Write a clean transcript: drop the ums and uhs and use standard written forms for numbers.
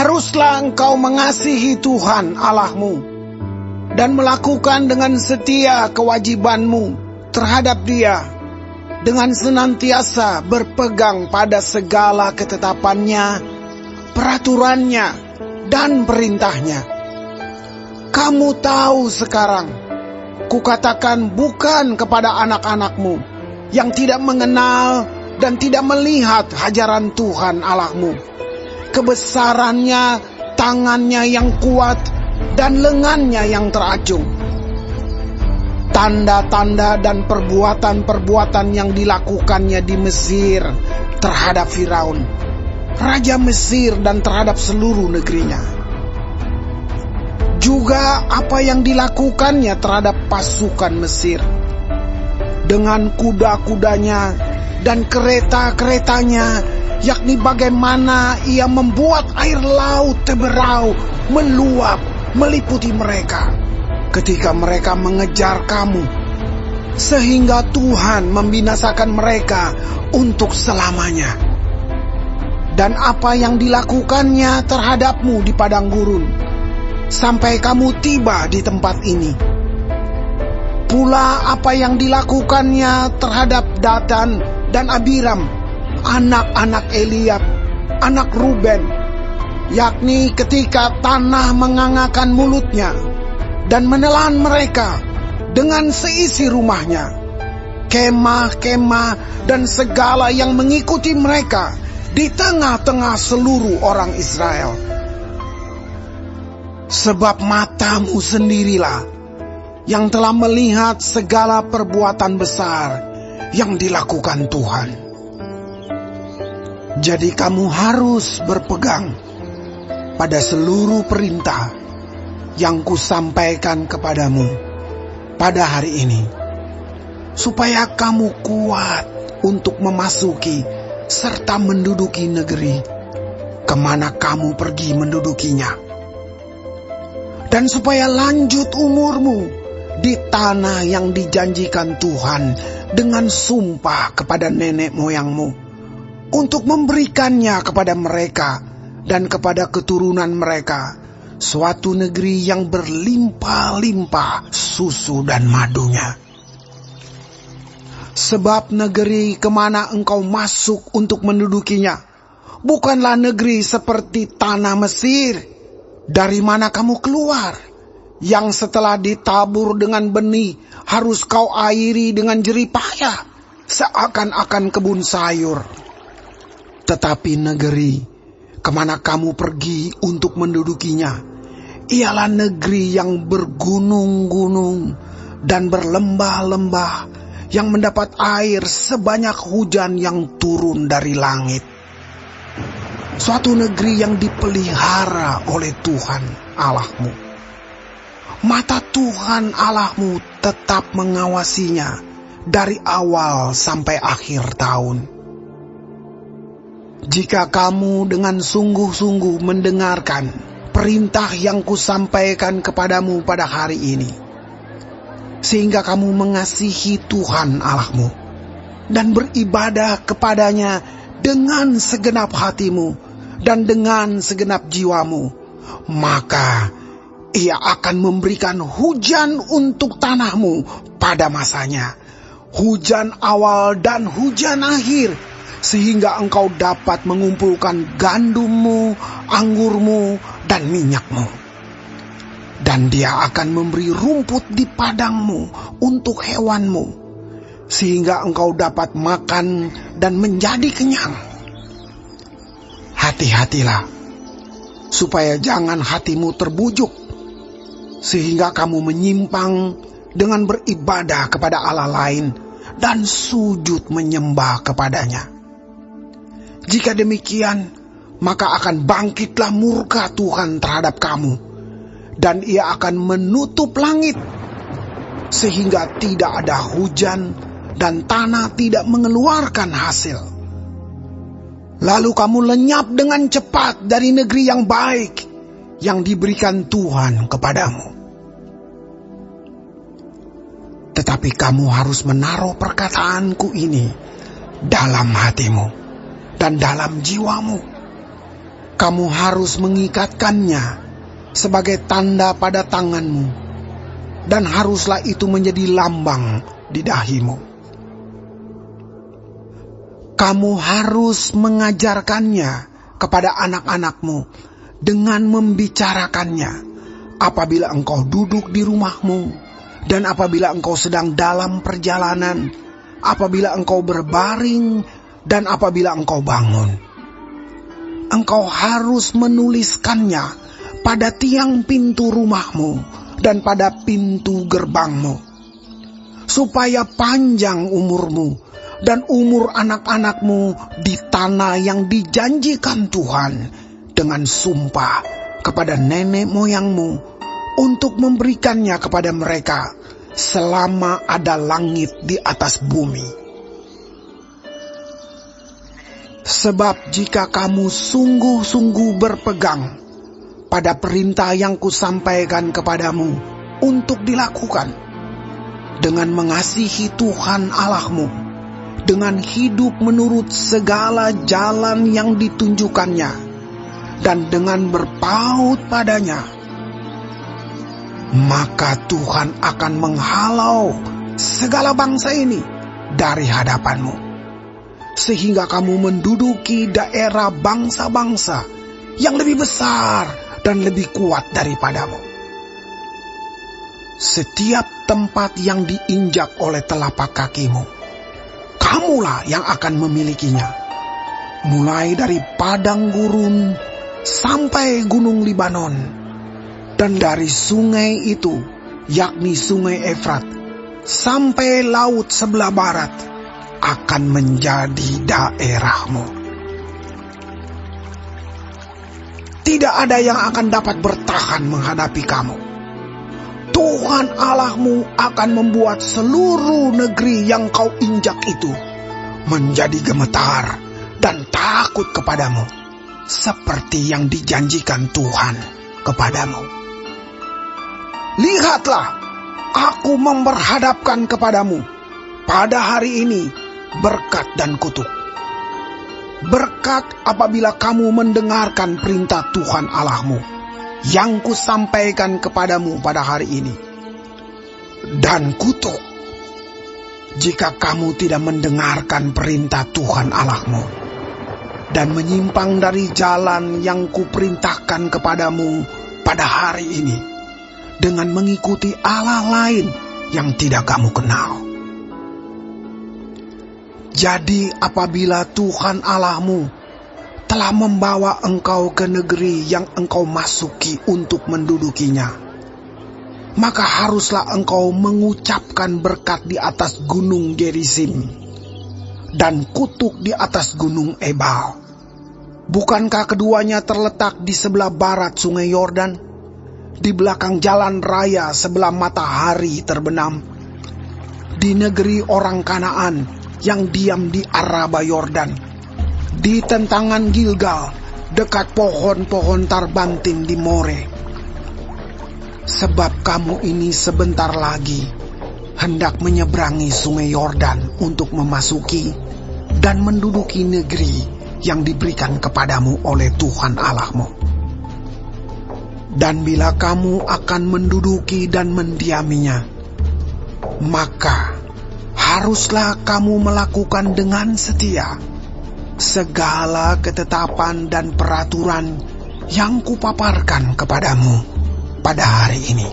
Haruslah engkau mengasihi Tuhan Allahmu dan melakukan dengan setia kewajibanmu terhadap Dia, dengan senantiasa berpegang pada segala ketetapannya, peraturannya, dan perintahnya. Kamu tahu sekarang, kukatakan bukan kepada anak-anakmu yang tidak mengenal dan tidak melihat ajaran Tuhan Allahmu, kebesarannya, tangannya yang kuat, dan lengannya yang teracung. Tanda-tanda dan perbuatan-perbuatan yang dilakukannya di Mesir terhadap Firaun, raja Mesir, dan terhadap seluruh negerinya. Juga apa yang dilakukannya terhadap pasukan Mesir, dengan kuda-kudanya dan kereta-keretanya, yakni bagaimana ia membuat air laut Teberau meluap meliputi mereka ketika mereka mengejar kamu, sehingga Tuhan membinasakan mereka untuk selamanya. Dan apa yang dilakukannya terhadapmu di padang gurun, sampai kamu tiba di tempat ini. Pula apa yang dilakukannya terhadap Datan dan Abiram, anak-anak Eliab, anak Ruben, yakni ketika tanah mengangakan mulutnya dan menelan mereka dengan seisi rumahnya, kemah-kemah dan segala yang mengikuti mereka di tengah-tengah seluruh orang Israel. Sebab matamu sendirilah yang telah melihat segala perbuatan besar yang dilakukan Tuhan. Jadi kamu harus berpegang pada seluruh perintah yang kusampaikan kepadamu pada hari ini, supaya kamu kuat untuk memasuki serta menduduki negeri kemana kamu pergi mendudukinya, dan supaya lanjut umurmu di tanah yang dijanjikan Tuhan dengan sumpah kepada nenek moyangmu, untuk memberikannya kepada mereka dan kepada keturunan mereka, suatu negeri yang berlimpah-limpah susu dan madunya. Sebab negeri kemana engkau masuk untuk mendudukinya bukanlah negeri seperti tanah Mesir, dari mana kamu keluar, yang setelah ditabur dengan benih harus kau airi dengan jerih payah, seakan-akan kebun sayur. Tetapi negeri kemana kamu pergi untuk mendudukinya ialah negeri yang bergunung-gunung dan berlembah-lembah, yang mendapat air sebanyak hujan yang turun dari langit. Suatu negeri yang dipelihara oleh Tuhan Allahmu. Mata Tuhan Allahmu tetap mengawasinya dari awal sampai akhir tahun. Jika kamu dengan sungguh-sungguh mendengarkan perintah yang kusampaikan kepadamu pada hari ini, sehingga kamu mengasihi Tuhan Allahmu dan beribadah kepadanya dengan segenap hatimu dan dengan segenap jiwamu, maka Ia akan memberikan hujan untuk tanahmu pada masanya, hujan awal dan hujan akhir, sehingga engkau dapat mengumpulkan gandummu, anggurmu, dan minyakmu. Dan Dia akan memberi rumput di padangmu untuk hewanmu, sehingga engkau dapat makan dan menjadi kenyang. Hati-hatilah, supaya jangan hatimu terbujuk, sehingga kamu menyimpang dengan beribadah kepada Allah lain dan sujud menyembah kepadanya. Jika demikian, maka akan bangkitlah murka Tuhan terhadap kamu, dan Ia akan menutup langit, sehingga tidak ada hujan dan tanah tidak mengeluarkan hasil. Lalu kamu lenyap dengan cepat dari negeri yang baik yang diberikan Tuhan kepadamu. Tetapi kamu harus menaruh perkataanku ini dalam hatimu dan dalam jiwamu, Kamu harus mengikatkannya sebagai tanda pada tanganmu, dan haruslah itu menjadi lambang di dahimu. Kamu harus mengajarkannya kepada anak-anakmu dengan membicarakannya apabila engkau duduk di rumahmu, dan apabila engkau sedang dalam perjalanan, apabila engkau berbaring, dan apabila engkau bangun. Engkau harus menuliskannya pada tiang pintu rumahmu dan pada pintu gerbangmu, supaya panjang umurmu dan umur anak-anakmu di tanah yang dijanjikan Tuhan dengan sumpah kepada nenek moyangmu untuk memberikannya kepada mereka selama ada langit di atas bumi. Sebab jika kamu sungguh-sungguh berpegang pada perintah yang kusampaikan kepadamu untuk dilakukan, dengan mengasihi Tuhan Allahmu, dengan hidup menurut segala jalan yang ditunjukkannya, dan dengan berpaut padanya, maka Tuhan akan menghalau segala bangsa ini dari hadapanmu, sehingga kamu menduduki daerah bangsa-bangsa yang lebih besar dan lebih kuat daripadamu. Setiap tempat yang diinjak oleh telapak kakimu, kamulah yang akan memilikinya, mulai dari padang gurun sampai gunung Libanon, dan dari sungai itu, yakni sungai Efrat, sampai laut sebelah barat, akan menjadi daerahmu. Tidak ada yang akan dapat bertahan menghadapi kamu. Tuhan Allahmu akan membuat seluruh negeri yang kau injak itu menjadi gemetar dan takut kepadamu, seperti yang dijanjikan Tuhan kepadamu. Lihatlah, aku memperhadapkan kepadamu pada hari ini berkat dan kutuk. Berkat apabila kamu mendengarkan perintah Tuhan Allahmu yang kusampaikan kepadamu pada hari ini. Dan kutuk jika kamu tidak mendengarkan perintah Tuhan Allahmu dan menyimpang dari jalan yang kuperintahkan kepadamu pada hari ini, dengan mengikuti Allah lain yang tidak kamu kenal. Jadi apabila Tuhan Allahmu telah membawa engkau ke negeri yang engkau masuki untuk mendudukinya, maka haruslah engkau mengucapkan berkat di atas gunung Gerizim dan kutuk di atas gunung Ebal. Bukankah keduanya terletak di sebelah barat sungai Yordan, di belakang jalan raya sebelah matahari terbenam, di negeri orang Kanaan yang diam di Araba Yordan, di tentangan Gilgal, dekat pohon-pohon tarbantin di More? Sebab kamu ini sebentar lagi hendak menyeberangi sungai Yordan untuk memasuki dan menduduki negeri yang diberikan kepadamu oleh Tuhan Allahmu. Dan bila kamu akan menduduki dan mendiaminya, maka haruslah kamu melakukan dengan setia segala ketetapan dan peraturan yang kupaparkan kepadamu pada hari ini.